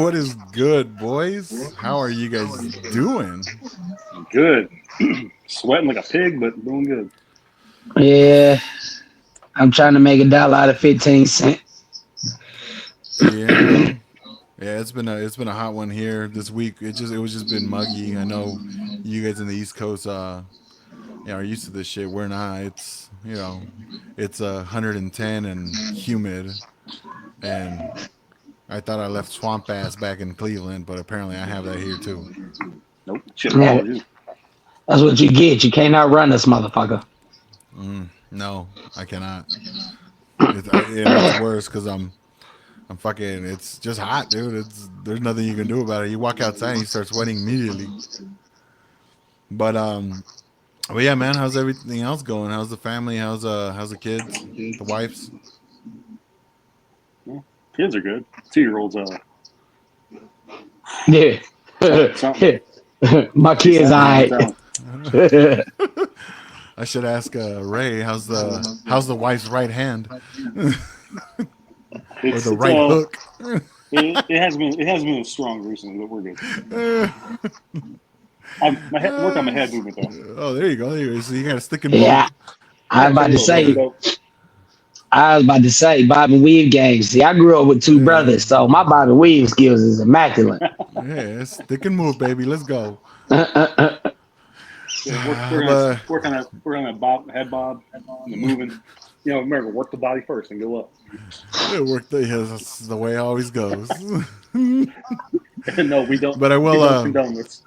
What is good, boys? How are you guys doing? Good. Sweating like a pig, but doing good. Yeah, I'm trying to make $1 out of 15 cents. Yeah, yeah. It's been a hot one here this week. It was just been muggy. I know you guys in the East Coast, are used to this shit. We're not. It's 110 and humid, and I thought I left swamp ass back in Cleveland, but apparently I have that here too. Nope. Shit Yeah, follows you. that's what you get. You can't outrun this motherfucker. No, I cannot. And it's worse because I'm fucking. It's just hot, dude. There's nothing you can do about it. You walk outside and you start sweating immediately. But but yeah, man. How's everything else going? How's the family? How's the kids? The wives? Yeah. Kids are good. 2-year-olds, Yeah. something. My He's kids, happy all the I. time. I should ask Ray. How's the wife's right hand or It's the it's right hook? it has been strong recently, but we're good. I'm working on my head movement though. Oh, there you go. There you go. So you got to stick and move. Yeah, I was Just a about to little bit. say. So Bob and Weave gang. See, I grew up with two Yeah, brothers, so my Bob and Weave skills is immaculate. yeah. Stick and move, baby. Let's go. yeah, we're gonna But work on that head bob, and the moving. Remember, work the body first and go up. it worked. Yeah, that's the way it always goes. No, we don't. But I We will. don't condone this.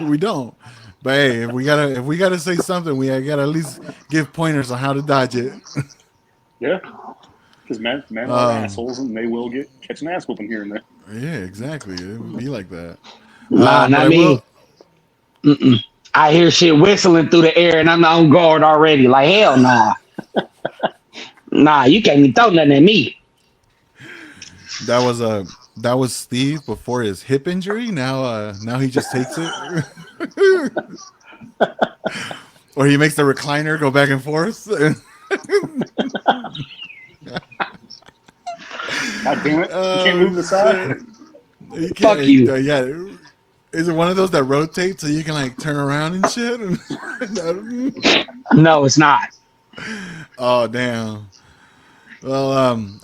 We don't. But hey, if we gotta say something, we gotta at least give pointers on how to dodge it. Yeah, because men are Um, assholes, and they will catch an ass whooping here and there. yeah, exactly. It would be like that. Nah, But not I will. me. Mm-mm. I hear shit whistling through the air, and I'm on guard already. Like hell, nah, nah. You can't even throw nothing at me. That was that was Steve before his hip injury. Now he just takes it, or he makes the recliner go back and forth. God damn it! You can't move the side. Shit. You Fuck can't. you. Yeah. Is it one of those that rotate so you can like turn around and shit? No, it's not. Oh damn. Well,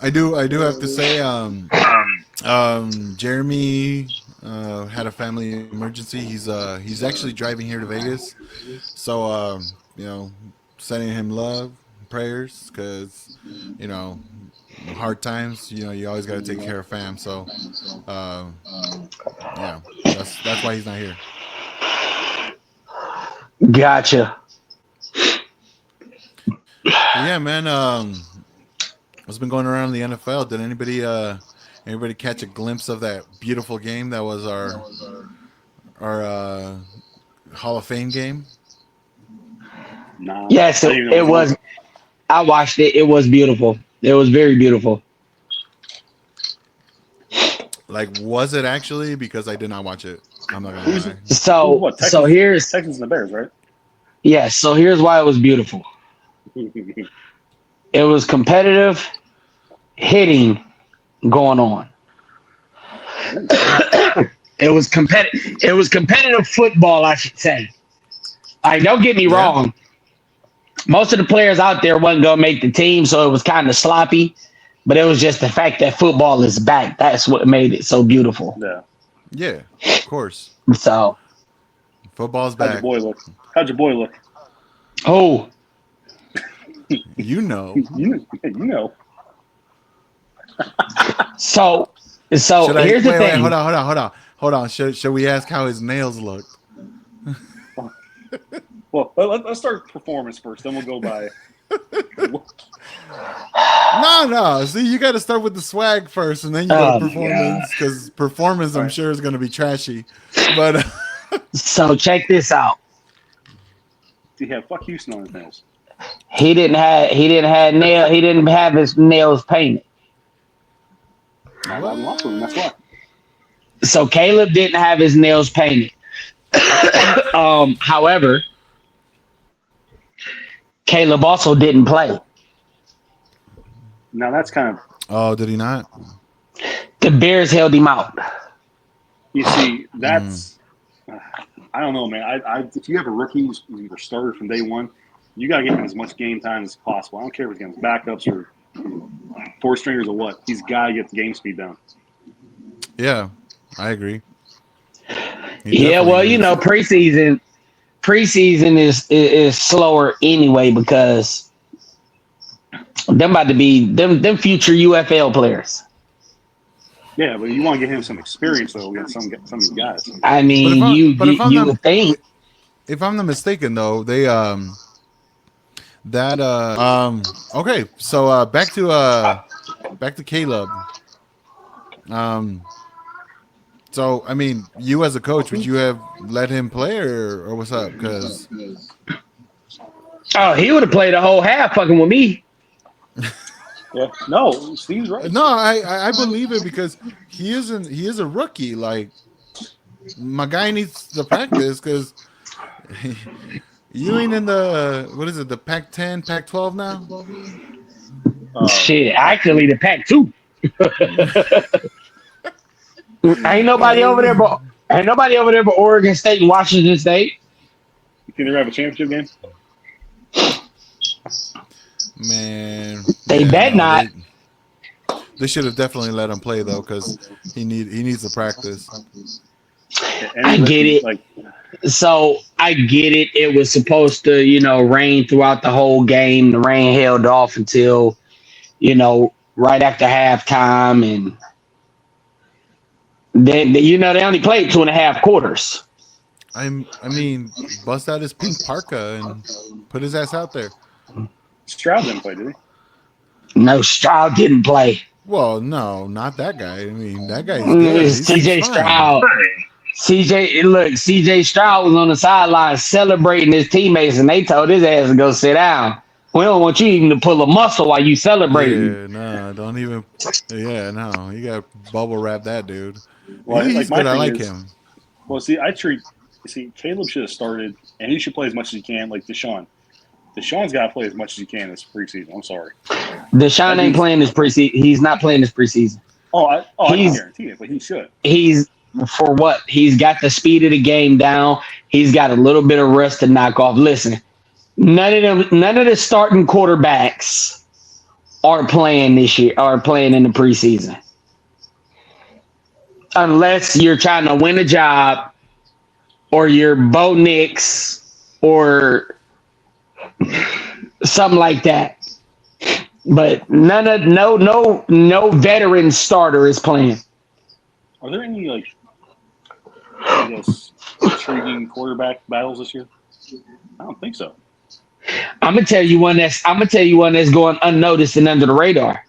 I do have to say, Jeremy had a family emergency. He's actually driving here to Vegas, so sending him love, prayers, because you know, hard times. You always got to take care of fam. So, um, yeah, that's why he's not here. Gotcha. But yeah, man. What's been going around in the NFL? Did anybody catch a glimpse of that beautiful game that was our Hall of Fame game? Nah, Yes, I it, didn't even know it it was on. was. I watched it. It was beautiful. It was very beautiful. Like, was it actually? Because I did not watch it. I'm not gonna Who's lie. who's So, what? so Texans, here's Texans and the Bears, right? yes. So here's why it was beautiful. It was competitive hitting going on. It was competitive. It was competitive football, I should say. Like, don't get me Yeah. wrong. Most of the players out there wasn't gonna make the team, so it was kind of sloppy. But it was just the fact that football is back. That's what made it so beautiful. Yeah. Yeah. Of course. So, Football's How'd your back. boy look? How'd your boy look? oh, You know. You know. so, so Should I here's the wait? thing. Hold on. Should we ask how his nails looked? Well, let's start performance first, then we'll go by. No. See, you got to start with the swag first, and then you go to My God. performance, because performance, All I'm right. sure, is going to be trashy. But So check this out. He had fuck Houston on his nails. He didn't have his nails painted. I wasn't lost with him. That's why. So Caleb didn't have his nails painted. However, Caleb also didn't play. Now that's kind of oh, did he not? The Bears held him out. You see, that's I don't know, man. If you have a rookie who's either started from day one, you got to give him as much game time as possible. I don't care if it's against backups or four stringers or what. He's got to get the game speed down. Yeah, I agree. Yeah, well, preseason is slower anyway because them about to be them future UFL players. Yeah, but you want to get him some experience though against some of these guys. I mean, you would think. If I'm not mistaken, though, they okay. So back to Caleb. So I mean, you as a coach, would you have let him play or what's up? Because he would have played a whole half fucking with me. Yeah, no, Steve's right. No, I believe it because he is a rookie. Like my guy needs to practice because you ain't in the what is it, the Pac-10, Pac-12 now? Shit, actually the Pac-2. Ain't nobody over there but Oregon State and Washington State. You think they have a championship game? Man, They bet not. They should have definitely let him play though, because he needs to practice. I get it. So I get it. It was supposed to, rain throughout the whole game. The rain held off until, right after halftime, and then they only played 2.5 quarters. I mean, bust out his pink parka and put his ass out there. Stroud didn't play, did he? No, Stroud didn't play. Well, no, not that guy. I mean, that guy's good. CJ Stroud. CJ Stroud was on the sideline celebrating his teammates, and they told his ass to go sit down. We don't want you even to pull a muscle while you celebrating. Yeah, no, don't even. Yeah, no, you got to bubble wrap that dude. Well, he's good. I like him. Well, Caleb should have started, and he should play as much as he can, like Deshaun. Deshaun's got to play as much as he can this preseason. I'm sorry. Deshaun ain't playing this preseason. He's not playing this preseason. I can guarantee it, but he should. He's for what? He's got the speed of the game down. He's got a little bit of rust to knock off. Listen, none of the starting quarterbacks are playing this year. Are playing in the preseason, unless you're trying to win a job, or you're Bo Nix, or something like that. But no veteran starter is playing. Are there any intriguing quarterback battles this year? I don't think so. I'm gonna tell you one that's going unnoticed and under the radar.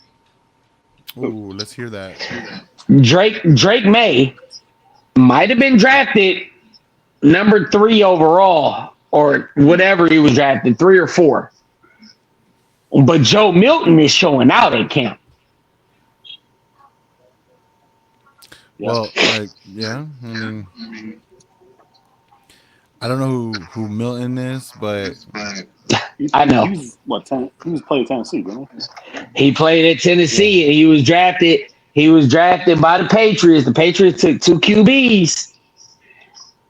Ooh, let's hear that. Drake May might have been drafted number 3 overall or whatever he was drafted, 3 or 4. But Joe Milton is showing out at camp. Well, I mean, I don't know who Milton is, but I know. He was playing at Tennessee, didn't he? He played at Tennessee, and he was drafted. He was drafted by the Patriots. The Patriots took 2 QBs,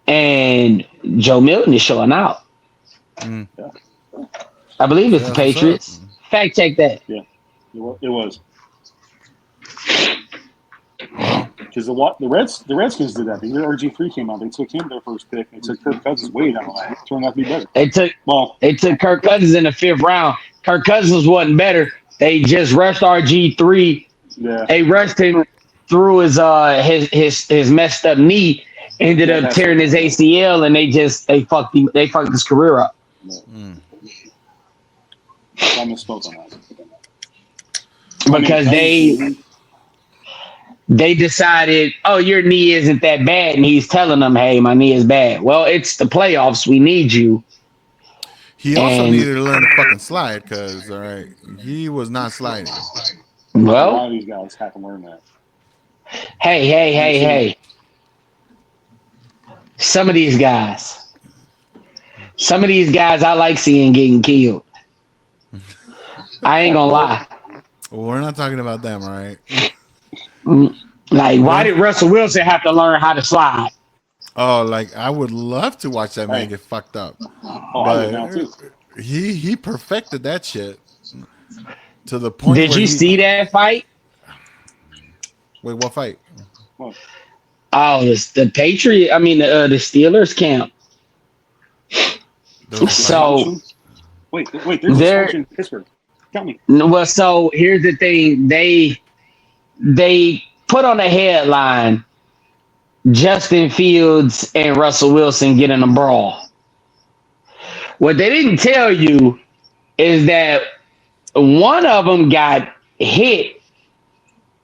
and Joe Milton is showing out. Yeah. I believe it's the Patriots. Fact check that. Yeah, it was. Because the Redskins did that. The year RG3 came out, they took him their first pick. They took Kirk Cousins way down the line. It turned out to be better. They took Kirk Cousins in the 5th round. Kirk Cousins wasn't better. They just rushed RG3. Yeah. They rushed him through his messed up knee. Ended up tearing his ACL, and they fucked him. They fucked his career up. I misspoke on that. Because they decided, oh, your knee isn't that bad. And he's telling them, hey, my knee is bad. Well, it's the playoffs. We need you. He also needed to learn to fucking slide because, all right, he was not sliding. Well, a lot of these guys have to learn that. Hey. Some of these guys I like seeing getting killed. I ain't gonna lie. Well, we're not talking about them, all right? Like, why One. did Russell Wilson have to learn how to slide? Oh, like I would love to watch that man Hey, get fucked up, oh, I would now but too. he perfected that shit to the point Did where you he. see that fight? Wait, what fight? What? Oh, the Patriot. I mean, the Steelers camp. There was a fight. So Dysfunction? Wait. There's there. dysfunction in Pittsburgh. Tell me. Well, so here's the thing. They put on a headline: Justin Fields and Russell Wilson get in a brawl. What they didn't tell you is that one of them got hit,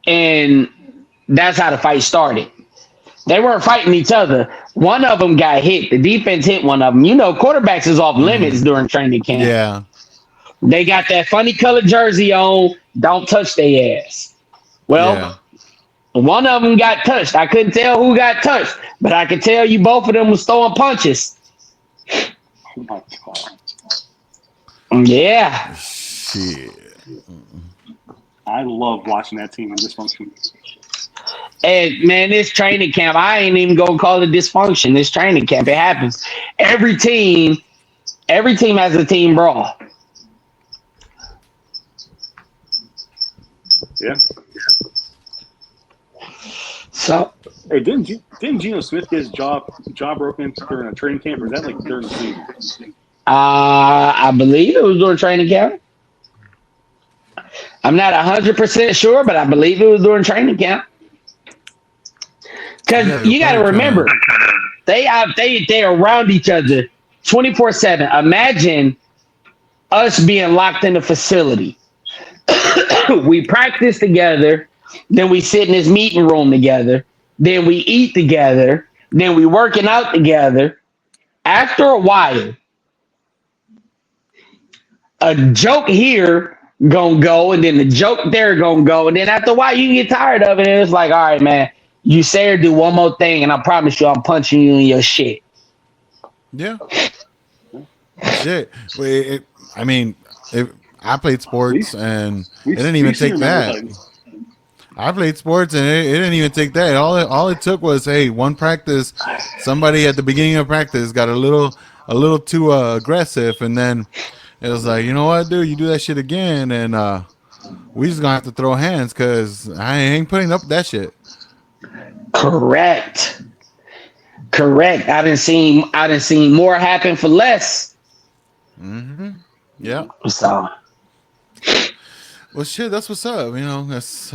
and that's how the fight started. They weren't fighting each other. One of them got hit. The defense hit one of them. You know, quarterbacks is off limits during training camp. Yeah, They got that funny colored jersey on. Don't touch their ass. yeah. Well, one of them got touched. I couldn't tell who got touched, but I could tell you both of them was throwing punches. Oh my god. Yeah. Shit. I love watching that team in dysfunction. And man, this training camp, I ain't even gonna call it dysfunction. This training camp, it happens. Every team has a team brawl. Yeah. So Hey, didn't Geno Smith get his jaw broken during a training camp, or is that like during the season? I believe it was during training camp. I'm not 100% sure, but I believe it was during training camp. Because Yeah, they're you got to probably remember, trying to. they are around each other 24/7. Imagine us being locked in a facility. We practice together, then we sit in this meeting room together, then we eat together, then we working out together. After a while, a joke here gonna go, and then the joke there gonna go, and then after a while you get tired of it, and it's like, all right, man, you say or do one more thing, and I promise you, I'm punching you in your shit. Yeah. Shit. I mean, if I played We sports and we it didn't we even still take remember that. things. I played sports and it didn't even take that. All it took was, hey, one practice. Somebody at the beginning of practice got a little too aggressive, and then it was like, you know what, dude, you do that shit again, and we just gonna have to throw hands because I ain't putting up with that shit. Correct. Correct. I didn't seen more happen for less. Yeah. So Well, shit, that's what's up. That's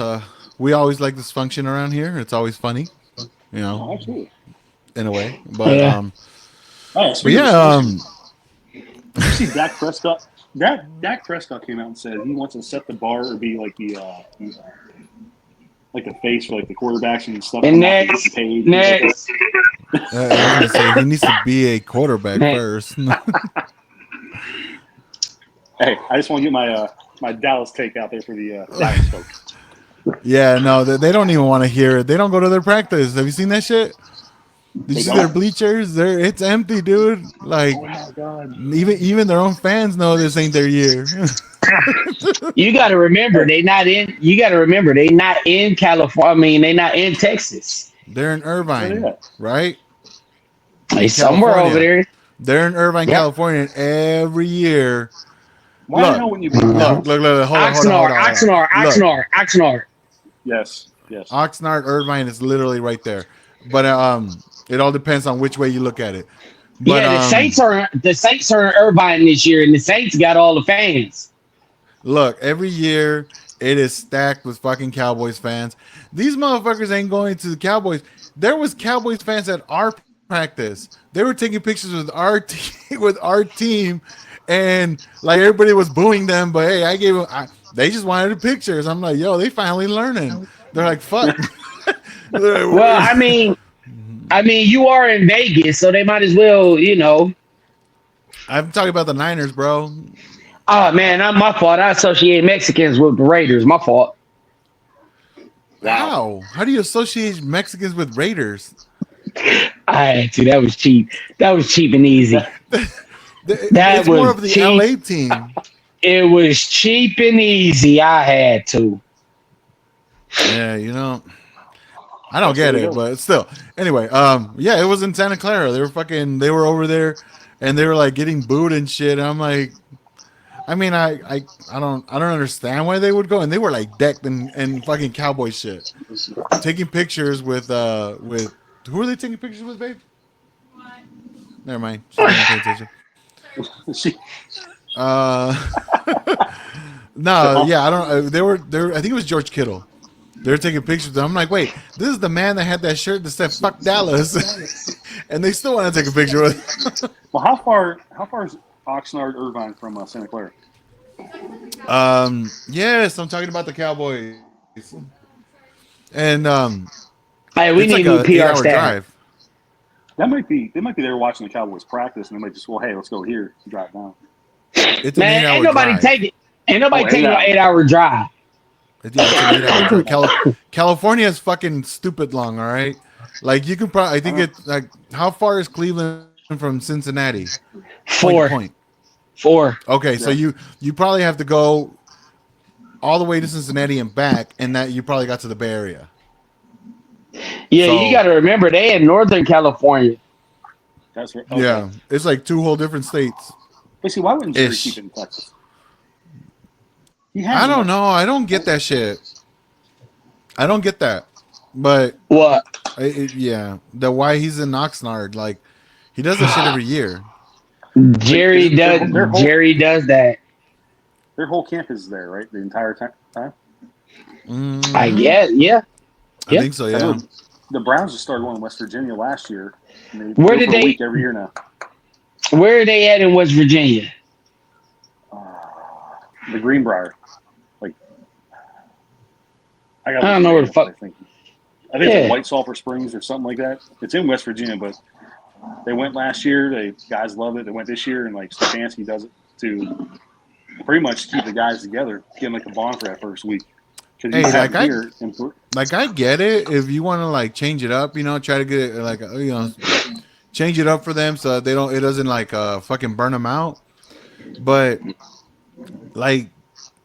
we always like this function around here. It's always funny, you know, Oh, absolutely. in a way. But yeah. Oh, but speaking of yeah, dysfunction, did you see Dak Prescott? Dak Prescott came out and said he wants to set the bar or be like like the face for like the quarterbacks and stuff And come off and getting next, paid. Things like that. next, I was gonna say he needs to be a quarterback next. first. Hey, I just want to get my Dallas take out there for the Dallas folks. Yeah, no, they don't even want to hear it. They don't go to their practice. Have you seen that shit? Did you They see their don't. bleachers? It's empty, dude. Like Oh my god. even their own fans know this ain't their year. You got to remember they not in. You got to remember they not in California. I mean, they not in Texas. They're in Where they Irvine, at? right? They In somewhere over California. there. They're in Irvine, Yep. California, and every year. Why the Look, hell wouldn't you be in look, Dallas? look, look. Hold on, hold on, hold Oxnard, on, hold on. Oxnard, Look, Oxnard, Oxnard. Yes. Yes. Oxnard, Irvine is literally right there. But it all depends on which way you look at it. But Yeah, the Saints are in Irvine this year, and the Saints got all the fans. look, every year it is stacked with fucking Cowboys fans. These motherfuckers ain't going to the Cowboys. There was Cowboys fans at our practice. They were taking pictures with our with our team, and like everybody was booing them. But hey, I gave them. They just wanted the pictures. I'm like, yo, they finally learning. They're like, fuck. Well, I mean, you are in Vegas, so they might as well, I'm talking about the Niners, bro. Oh man, not my fault. I associate Mexicans with the Raiders. My fault. Wow. How? How do you associate Mexicans with Raiders? I had to. That was cheap. That was cheap and easy. That It's more was of the cheap. LA team. It was cheap and easy. I had to. Yeah, I don't There get you it, go. but still. Anyway, yeah, it was in Santa Clara. They were over there, and they were like getting booed and shit. And I'm like, I mean, I don't understand why they would go. And they were like decked in fucking cowboy shit, taking pictures with who are they taking pictures with, babe? Never mind, she's not even paying attention. She, Uh, the no, hump. yeah, I don't. They were there. I think it was George Kittle. They were taking pictures. I'm like, wait, this is the man that had that shirt that said "fuck Dallas," and they still want to take a picture with. Well, how far is Oxnard Irvine from Santa Clara? Yes, I'm talking about the Cowboys, and Hey, it's we like need a new PR 8 hour staff. drive. They might be there watching the Cowboys practice, and they might just, well, hey, let's go here and drive down. It's an Man, 8 hour drive. ain't Oh, nobody eight taking no hours. 8 hour drive. Yeah, it's an 8 hour drive. California is fucking stupid long. All right, like you can probably. I I think don't. it's like how far is Cleveland from Cincinnati, point to point. Four, four. Okay, so Yeah. you probably have to go all the way to Cincinnati and back, and that you probably got to the Bay Area. Yeah, you got So to remember they in Northern California. That's right. Okay. yeah, it's like two whole different states But see, why wouldn't Jerry keep ish. it in Texas? He I has don't enough. know. I don't get that shit. I don't get that. But What? yeah, the why he's in Oxnard, like he does that shit every year. But Jerry isn't does. their whole Jerry does that. their whole camp is there, right? The entire time. I Hmm. guess. Yeah. I Yeah. think so. I Yeah. know the Browns just started going to West Virginia last year, and they Where go did for a they? week every year now. Where are they at in West Virginia? The Greenbrier, like I gotta I look don't the know where name the up, but fuck. I think it's like Yeah. White Sulphur Springs or something like that. It's in West Virginia, but they went last year. They guys loved it. They went this year, and like Stefanski does it to pretty much keep the guys together, get them like a bond for that first week. Because you Hey, have them here, and I get it if you want to like change it up, try to get it like change it up for them so that they don't it doesn't like fucking burn them out. But like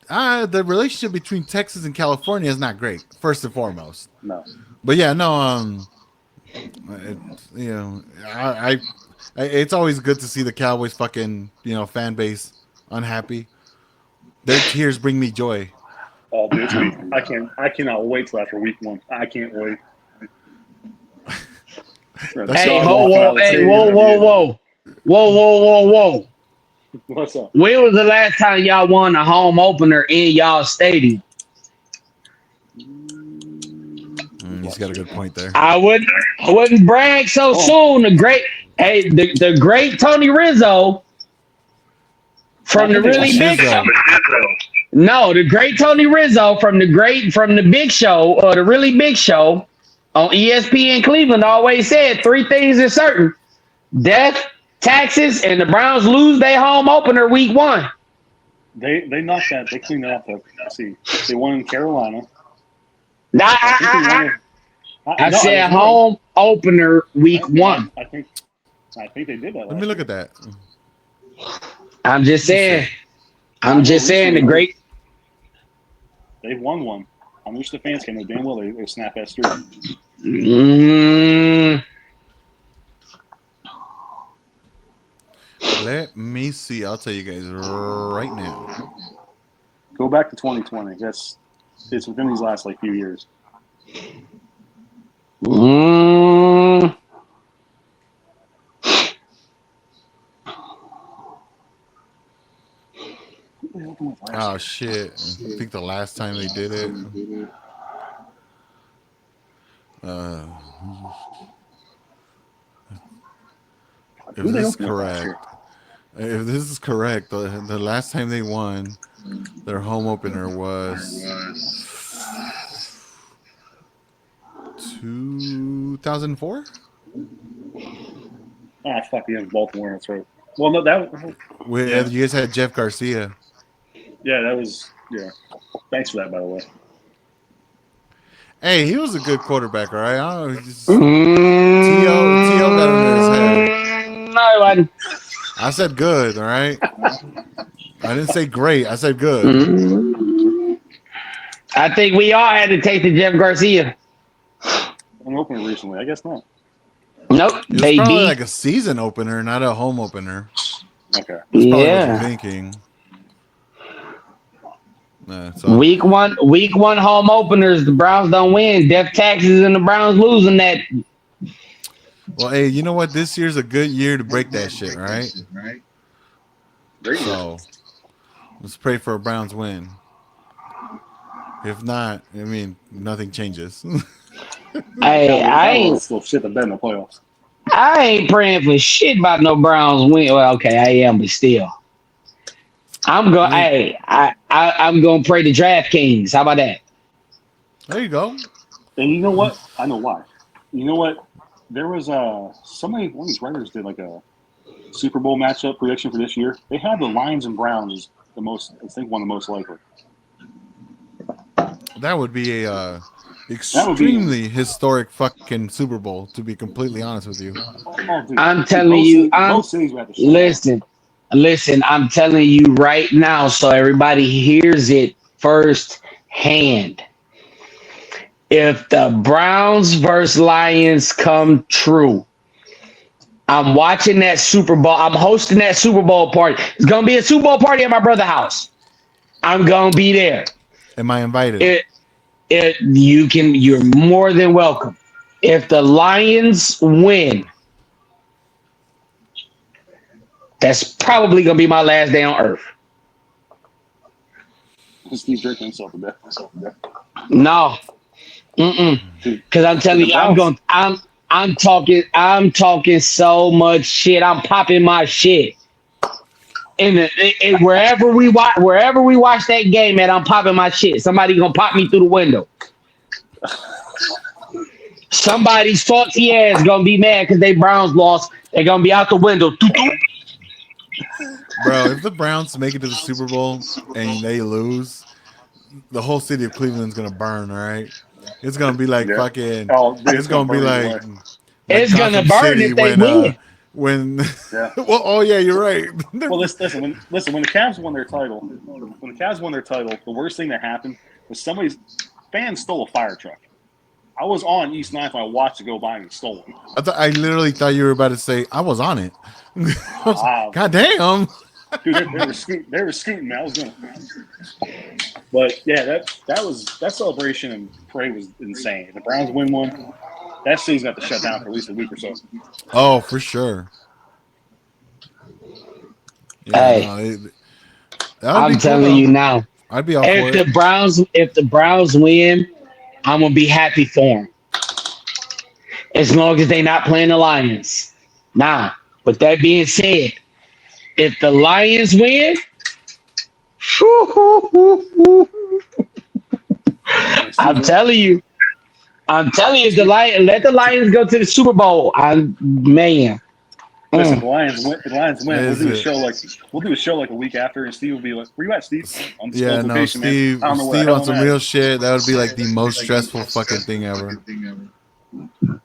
the relationship between Texas and California is not great, first and foremost. no, But yeah, no, it, it's always good to see the Cowboys fucking fan base unhappy. Their tears bring me joy. all this week. I cannot wait till after week one. I can't wait. That shit. Hey, Dog ho, walking whoa, out of the hey, stadium. whoa, That'd be whoa, it. whoa, whoa, whoa, whoa, whoa. What's up? When was the last time y'all won a home opener in y'all stadium? He's got a good point there. I wouldn't brag so Oh, soon. The great Tony Rizzo I from the think they A really won big last year. shizzo. no, the great Tony Rizzo from the big show or the really big show on ESPN Cleveland always said three things are certain: death, taxes, and the Browns lose their home opener week one. They knocked that. They cleaned that up. Let's see. They won in Carolina. I, I think they I, won. I No, I said was right. home opener week one. I think they did that Let me last look year. at that. I'm just Let me saying. see. I'm Not more just saying the recently either. great. They've won one. I wish the fans can know damn well they snap that streak. Mm, Let me see. I'll tell you guys right now. Go back to 2020. It's within these last like few years. mm, Who they opened with last Oh year? shit! I think the last time they did it, uh, if Who they this is opened with last year? correct, if this is correct, the last time they won their home opener was 2004. Ah, fuck the Baltimore. That's right. Well, no, that. Where Yeah, you guys had Jeff Garcia. yeah, that was. Yeah. Thanks for that, by the way. Hey, he was a good quarterback, all right. I don't know. T.O. got under his head. no, I wasn't. I said good, all right. I didn't say great. I said good. Mm. I think we all had to take the Jeff Garcia. an opener recently? I guess not. Nope, It was they probably beat. like a season opener, not a home opener. Okay. That's probably what you're Yeah. thinking. So Week one home openers. The Browns don't win. Death taxes and the Browns losing that. well, hey, you know what? This year's a good year to break that shit, right? Great year. So let's pray for a Browns win. If not, I mean, nothing changes. I That ain't was still shit the bed in the playoffs. I ain't praying for shit about no Browns win. Well, okay, I am, but still, I'm going. I mean, I'm going to pray to DraftKings. How about that? there you go. And you know what? I know why. You know what? There was somebody, one of these writers did like a Super Bowl matchup prediction for this year. They had the Lions and Browns as the most, I think, one of the most likely. That would be a That would be, extremely historic fucking Super Bowl. To be completely honest with you. oh, I'm dude, telling you. both cities would have to shut down. Listen, listen. I'm telling you right now, so everybody hears it first hand. If the Browns versus Lions come true, I'm watching that Super Bowl. I'm hosting that Super Bowl party. It's gonna be a Super Bowl party at my brother's house. I'm gonna be there. Am I invited? It you're more than welcome. If the Lions win, that's probably gonna be my last day on earth. Steve drinking himself to death. No, mm-mm. Dude, Because I'm if telling the you, Browns, I'm talking so much shit. I'm popping my shit. Wherever we watch that game at, I'm popping my shit. Somebody gonna pop me through the window. Somebody's salty ass gonna be mad because they Browns lost. They're gonna be out the window. Bro, if the Browns make it to the Super Bowl and they lose, the whole city of Cleveland's gonna burn. All right, it's gonna be like yeah. fucking. Oh, dude, It's it's going gonna to be burn either way. like It's gonna Gotham burn City if they win. when. Yeah. Well, oh yeah, you're right. Well, listen. When the Cavs won their title, the worst thing that happened was somebody's fans stole a fire truck. I was on East 9th and I watched it go by and it stole one. I literally thought you were about to say I was on it. God damn. Dude, they were scooting. They were scooting. Man. I was gonna. But yeah, that celebration and parade was insane. If the Browns win one, that city's got to shut down for at least a week or so. Oh, for sure. Yeah, Hey, no, that would I'm be cool telling though. you now. I'd be all for it. If the Browns win, I'm gonna be happy for them. As long as they not playing the Lions. Now, with that being said, if the Lions win, I'm telling you, if the Lions let the Lions go to the Super Bowl, I'm man. Listen, if Mm. the Lions win. If the Lions win, Is it? we'll do a show like a week after, and Steve will be like, "Where you at, Steve?" Yeah, Undisclosed no, location, man. I don't know where the Steve hell on I'm some at. real shit. That would be like the most stressful fucking thing ever.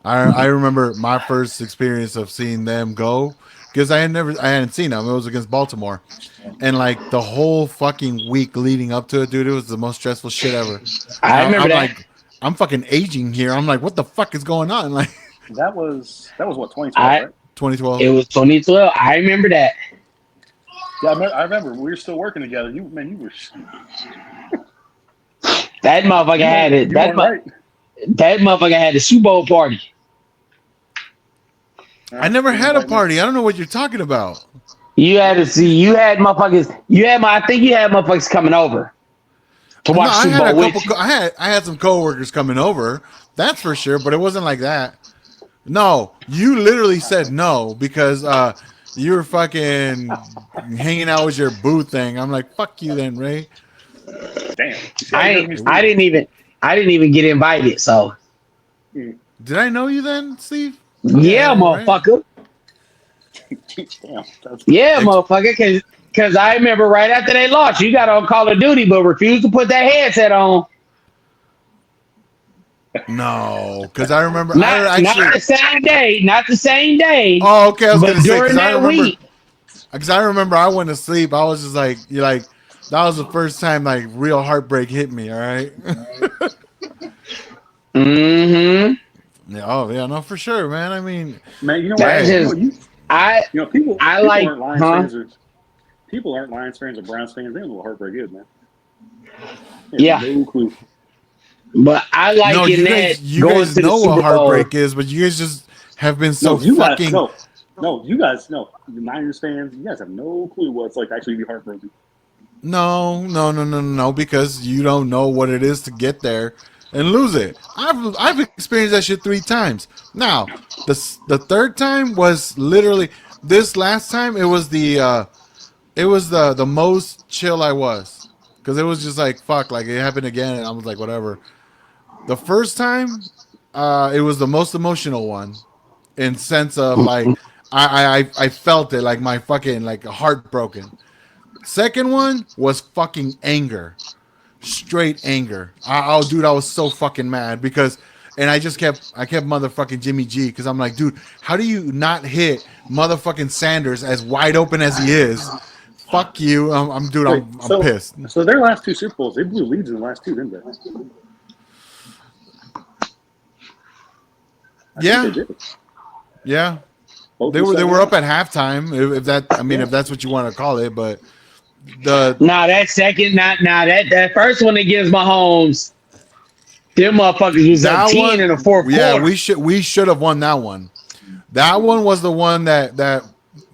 I remember my first experience of seeing them go because I hadn't seen them. It was against Baltimore, and like the whole fucking week leading up to it, dude, it was the most stressful shit ever. And I remember I'm that. like, I'm fucking aging here. I'm like, what the fuck is going on? Like That was what 2012, I right? It 2012. was 2012. I remember that. Yeah, I remember we were still working together. You were That motherfucker you had weren't it. you weren't right. That motherfucker had the Super Bowl party. I never You didn't had a invite me. party. I don't know what you're talking about. You had to see. You had motherfuckers. I think you had motherfuckers coming over to No, watch I Super had a Bowl couple. with you. I had some coworkers coming over. That's for sure. But it wasn't like that. No, you literally said no because you were fucking hanging out with your boo thing. I'm like, fuck you then, Ray. Damn. You see how he does me, I Steve? didn't even get invited. So Did I know you then, Steve? yeah, Yeah, right. motherfucker. Damn. That's, Yeah, Ex- motherfucker. Cause I remember right after they lost, you got on Call of Duty, but refused to put that headset on. no, because I remember. I Not actually. the same day. Not the same day. Oh, okay. I was But gonna say during that week. because I remember I went to sleep. I was just like, you like that was the first time like real heartbreak hit me. All right. Mm-hmm. Yeah, oh yeah, no, for sure, man. I mean, Man, you know what? That's hey, just I I People like, aren't Lions huh? fans or people aren't Lions fans or Browns fans. They don't know what heartbreak is, man. They have Yeah, no clue. but I no, like in that you going guys to the know what Super Bowl. heartbreak is, but you guys just have been so No, you guys, fucking. no, you guys, no. The Niners fans, you guys have no clue what it's like to actually be heartbroken. No, no, no, no, no, no, because you don't know what it is to get there and lose it. I've experienced that shit 3 times. Now, the third time was literally this last time. It was the most chill I was because it was just like fuck, like it happened again, and I was like whatever. The first time, it was the most emotional one in sense of like I felt it like my fucking like heartbroken. Second one was fucking anger, straight anger. Oh, dude, I was so fucking mad because, and I kept motherfucking Jimmy G because I'm like, dude, how do you not hit motherfucking Sanders as wide open as he is? Fuck you, dude, Wait, I'm pissed. so their last two Super Bowls, they blew leads in the last two, didn't they? I think they Yeah, did. yeah, Both in the they second were up half. at halftime. If that, I mean, Yeah. if that's what you want to call it, but the Nah, that second, not nah, that first one against Mahomes, them motherfuckers was up that 10 in the one, fourth yeah, quarter. we should have won that one. That one was the one that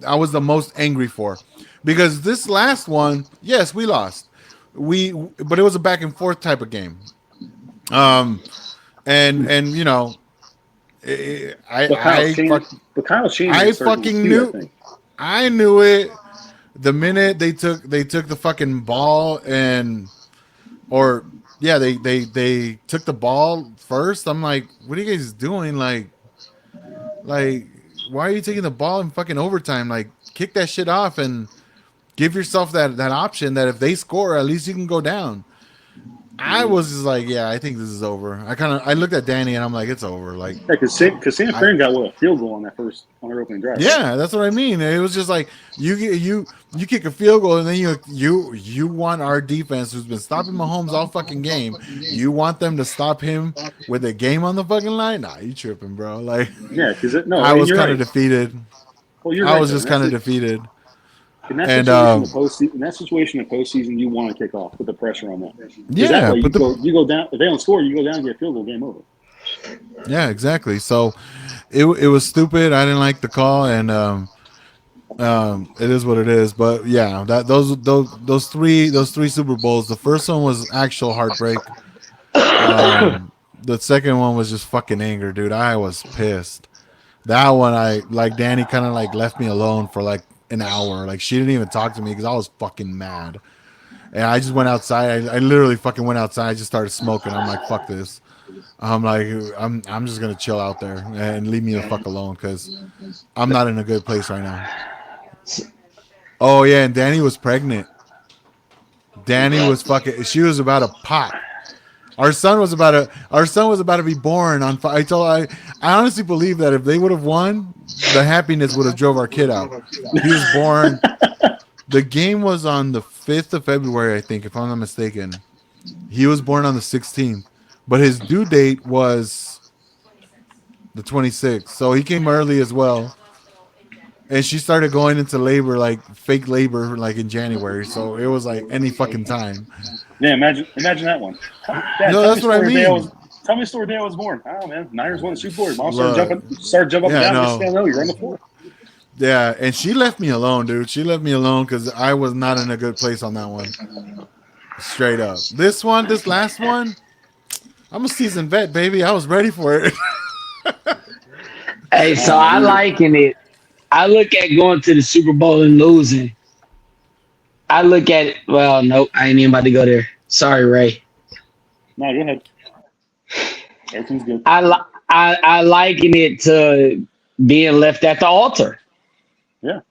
I was the most angry for, because this last one, yes, we lost. But it was a back and forth type of game. Um, and you know, But Kyle Shanahan I started this fucking too, I knew, think. I knew it the minute they took the fucking ball and or yeah they took the ball first. I'm like, what are you guys doing? Like, why are you taking the ball in fucking overtime? Like, kick that shit off and give yourself that option that if they score, at least you can go down. I Mm. was just like, yeah, I think this is over. I looked at Danny and I'm like, it's over. Like, Yeah, because San I Fran got a field goal on their opening drive, right? yeah, that's what I mean. It was just like you kick a field goal and then you want our defense who's been stopping Mahomes all fucking game. You want them to stop him with a game on the fucking line? Nah, you tripping, bro. Like, Yeah, because no, I and was you're kind of right. defeated. Well, you're I right was though. just kind of defeated. In that And situation, the postseason, you want to kick off, put the pressure on them, because that yeah, way but the you go down. If they don't score, you go down and get a field goal, game over. yeah, exactly. So it was stupid. I didn't like the call, and it is what it is. But yeah, that those three Super Bowls. The first one was actual heartbreak. The second one was just fucking anger, dude. I was pissed. That one, I like Danny kind of like left me alone for like an hour. Like she didn't even talk to me because I was fucking mad. And I just went outside. I literally fucking went outside. I just started smoking. I'm like, fuck this. I'm like, I'm just gonna chill out there and leave me the fuck alone because I'm not in a good place right now. Oh yeah, and Danny was pregnant. Danny was fucking. She was about to pop. Our son was about to be born on. I honestly believe that if they would have won, the happiness would have drove our kid out. He was born. The game was on the 5th of February, I think, if I'm not mistaken. He was born on the 16th, but his due date was the 26th. So he came early as well. And she started going into labor, like fake labor, like in January. So it was like any fucking time. Yeah, imagine that one. Dad, No, tell me a that's what I story. mean. Tell me a story. Day I was born. Oh man, Niners won the Super Bowl. Mom Look, started jumping up and yeah, down. Next no, thing I know, you're on the floor. yeah, and she left me alone, dude. She left me alone because I was not in a good place on that one. Straight up. This last one, I'm a seasoned vet, baby. I was ready for it. Hey, so I liking it. I look at going to the Super Bowl and losing. I look at it. Well, nope, I ain't even about to go there. Sorry, Ray. No, go ahead. Everything's good. I liken it to being left at the altar. Yeah,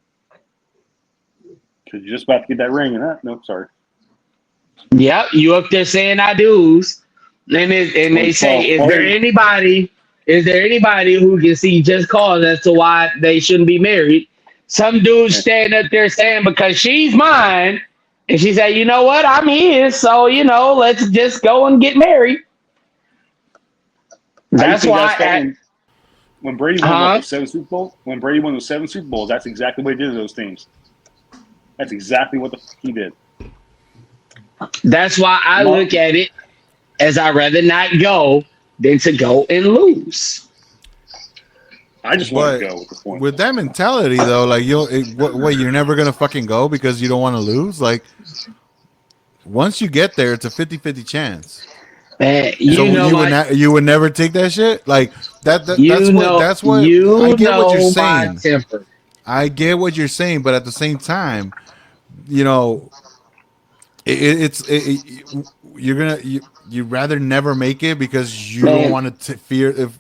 because you're just about to get that ring and that. Nope, sorry. Yep, you up there saying I do's, and they say, is there anybody who can see just cause as to why they shouldn't be married? Some dude Yeah. standing up there saying because she's mine, and she said, you know what, I'm his, so let's just go and get married. How do you That's think guys why felt when? when Brady won what Huh? the seventh Super Bowl. When Brady won the 7 Super Bowls, that's exactly what he did to those teams. That's exactly what he did. That's why I Lamar, look at it as I rather not go than to go and lose. I just want to But go at this point. with that mentality though, like what you're never gonna fucking go because you don't want to lose. Like once you get there, it's a 50-50 chance. Man, Yeah, you know my You would never take that shit. Like you know that's what I you get what you're know my saying. temper. I get what you're saying, but at the same time, you know, you're gonna you rather never make it because you don't Man, want to fear if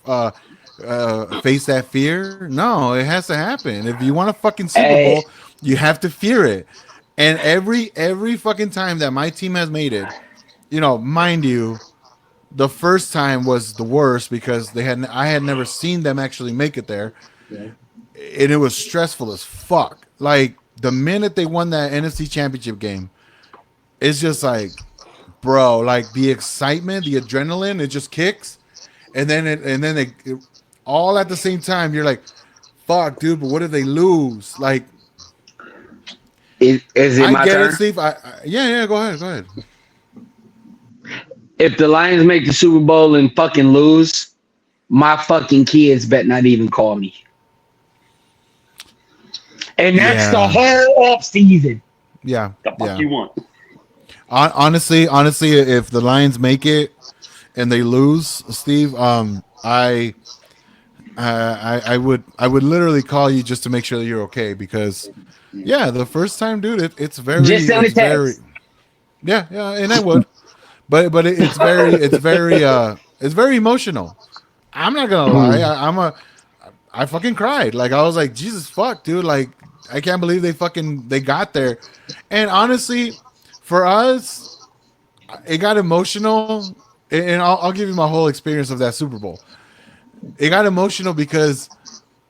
face that fear. No, it has to happen. If you want a fucking Super hey, Bowl, you have to fear it. And every fucking time that my team has made it, mind you, the first time was the worst because I had never seen them actually make it there, and it was stressful as fuck. Like the minute they won that NFC Championship game, it's just like, bro, like the excitement, the adrenaline, it just kicks, and then all at the same time, you're like, fuck, dude, but what if they lose? Like, is it I my get it, turn? Steve. Yeah, go ahead. If the Lions make the Super Bowl and fucking lose, my fucking kids bet not even call me. And that's the Yeah, whole off season. yeah, the fuck yeah. you want? Honestly, if the Lions make it and they lose, Steve, I would literally call you just to make sure that you're okay because, yeah, the first time, dude, Just send a it's very, text. yeah, and I would, but it's very emotional. I'm not gonna lie, I fucking cried. Like I was like, Jesus fuck, dude, like I can't believe they got there, and honestly, for us, it got emotional, and I'll give you my whole experience of that Super Bowl. It got emotional because,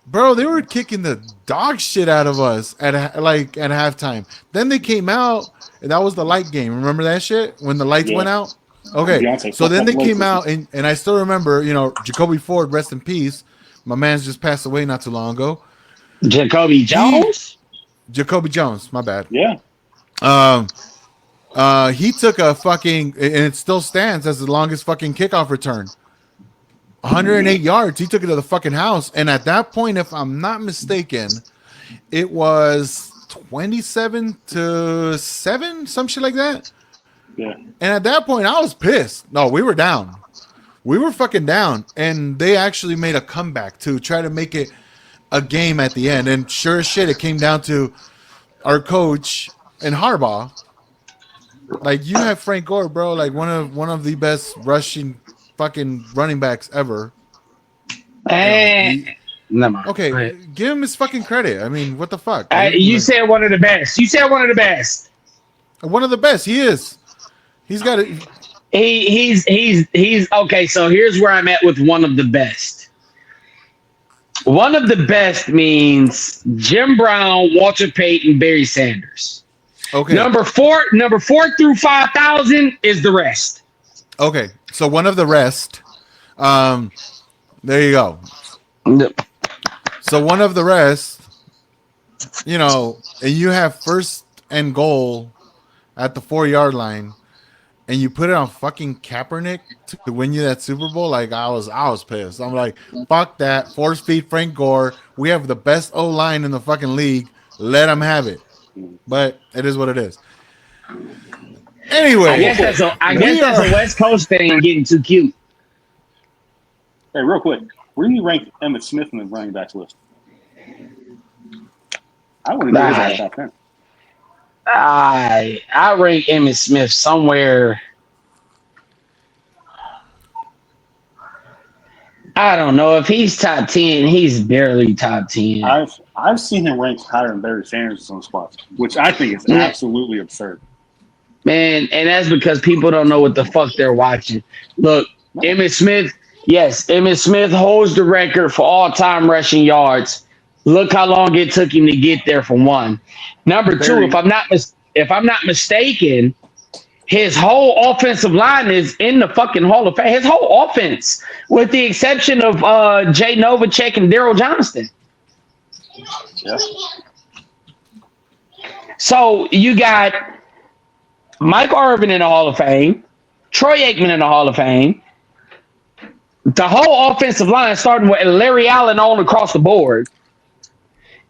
bro, they were kicking the dog shit out of us at halftime. Then they came out, and that was the light game. Remember that shit when the lights Yeah, went out? Okay, Beyonce so fucked then up they the light came system. out, and I still remember, Jacoby Ford, rest in peace. My man's just passed away not too long ago. Jacoby He Jones? Jacoby Jones, my bad. Yeah, Um, he took a fucking, and it still stands as the longest fucking kickoff return. 108 yards. He took it to the fucking house. And at that point, if I'm not mistaken, it was 27-7, some shit like that. yeah. And at that point, I was pissed. No, we were down. We were fucking down. And they actually made a comeback to try to make it a game at the end. And sure as shit, it came down to our coach and Harbaugh. Like you have Frank Gore, bro, like one of the best rushing fucking running backs ever. Eh, He never mind. Go okay, ahead. give him his fucking credit. I mean, what the fuck, dude? You Like said one of the best. You said one of the best. one of the best. He is. He's got it. He's okay. So here's where I'm at with one of the best. One of the best means Jim Brown, Walter Payton, Barry Sanders. Okay, Number four through 5,000 is the rest. okay. So one of the rest. Um, there you go. So one of the rest. And you have first and goal at the 4 yard line, and you put it on fucking Kaepernick to win you that Super Bowl. Like I was pissed. I'm like, fuck that. Force feed Frank Gore. We have the best O line in the fucking league. Let him have it. But it is what it is. I Real Anyway, guess quick, I guess we that's are. a West Coast thing, getting too cute. hey, real quick. Where do you rank Emmett Smith in the running backs list? I wouldn't get his ass I top 10. I rank Emmitt Smith somewhere. I don't know if he's top 10. He's barely top 10. I've seen him ranked higher than Barry Sanders in some spots, which I think is absolutely absurd. Man, and that's because people don't know what the fuck they're watching. Look, No, Emmitt Smith, yes, Emmitt Smith holds the record for all-time rushing yards. Look how long it took him to get there for one. Number two, Barry. if I'm not mistaken, His whole offensive line is in the fucking Hall of Fame. His whole offense, with the exception of Jay Novacek and Daryl Johnston. Yeah. So you got Mike Irvin in the Hall of Fame, Troy Aikman in the Hall of Fame, the whole offensive line starting with Larry Allen on across the board.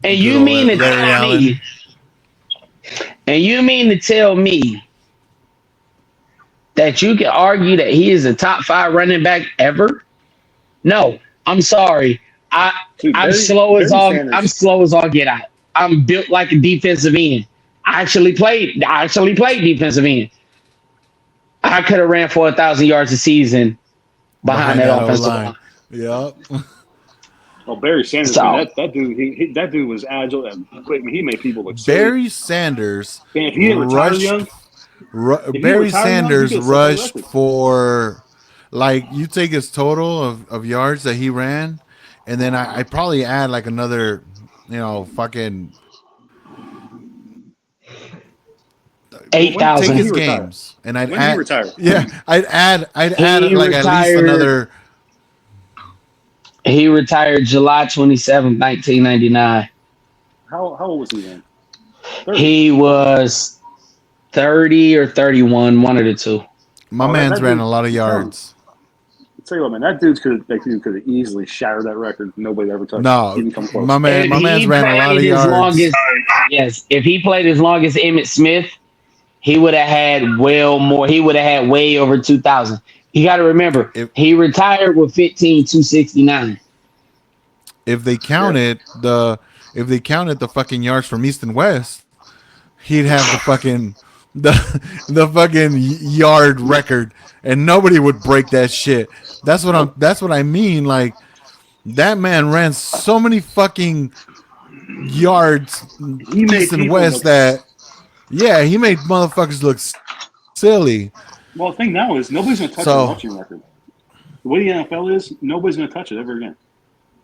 And Good you old mean to Larry tell Allen. me, and you mean to tell me that you can argue that he is a top 5 running back ever? No, I'm sorry. I Dude, I'm Barry slow as Barry all I'm Sanders. slow as all get out. I'm built like a defensive end. I actually played defensive end. I could have ran for 1,000 yards a season behind Behind that that old offensive line. line. Yep. Oh, Barry Sanders, man, So that dude, that dude was agile and quick. Man, he made people look silly. Barry Sanders Man, if he didn't retire rushed. young, if he didn't Barry retire young, he Sanders could have set that rushed record. for, like, you take his total of yards that he ran, and then I probably add like another, fucking. Well, when Take when did 8,000. he his retire? games, and I'd When did he add. retire? Yeah, I'd add He like at least retired. another. He retired July 27th, 1999. How old was he then? 30. He was 30 or 31, one of the two. My Oh, man's that ran dude. a lot of I'm telling you. yards. I'll tell you what, man, that dude could have easily shattered that record. Nobody ever touched it. No, Didn't come my close. man, If my man's he ran a lot of played as long yards. as yes, if he played as long as Emmett Smith, he would have had well more. He would have had way over 2,000. You got to remember, If he retired with 15,269. if they Yeah. counted the fucking yards from East and West, he'd have the fucking yard record, and nobody would break that shit. Nope. That's what I mean. Like, that man ran so many fucking yards He East made and people West look. that, yeah, he made motherfuckers look silly. Well, the thing now is nobody's going to touch a So, rushing record. The way the NFL is, nobody's going to touch it ever again,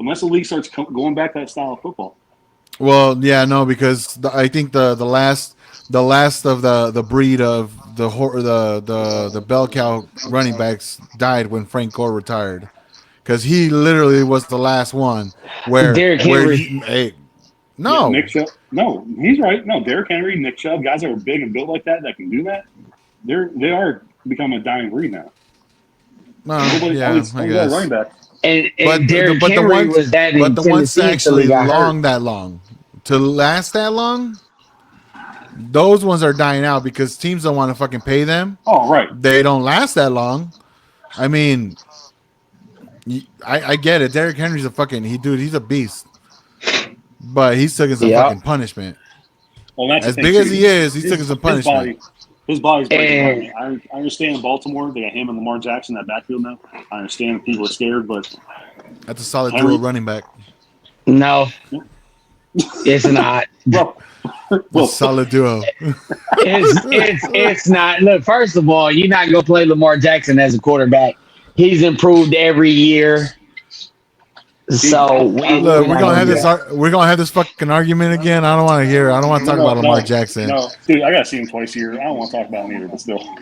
unless the league starts going back to that style of football. well, yeah, no, because I think the last of the breed of the bell cow running backs died when Frank Gore retired, because he literally was the last one Derrick where Henry. he, hey, Yeah, Nick no, Chubb. No, he's right. No, Derrick Henry, Nick Chubb, guys that are big and built like that can do that. They are becoming a dying breed now. no, Nobody, all yeah, these, I all these other running guess. backs. And But Derrick Henry was that in the ones that Tennessee until he actually got hurt. long that long to last that long, those ones are dying out because teams don't want to fucking pay them. Oh, right. They don't last that long. I mean, I get it. Derrick Henry's a fucking he's a beast, but he's taking some Yeah. fucking punishment. Well, that's the As thing big too. as he is, he's taking some His punishment. body, his body's breaking down. And I understand in Baltimore they got him and Lamar Jackson in that backfield now. I understand people are scared, but That's a solid Henry, dual running back. no, it's not. well, A well, solid duo. It's not. Look, first of all, you're not gonna play Lamar Jackson as a quarterback. He's improved every year. So Look, we're not gonna do that. we're gonna have this fucking argument again. I don't want to hear. I don't want to no, talk about no, Lamar no, Jackson. no, dude, I gotta see him twice a year. I don't want to talk about him either, but still.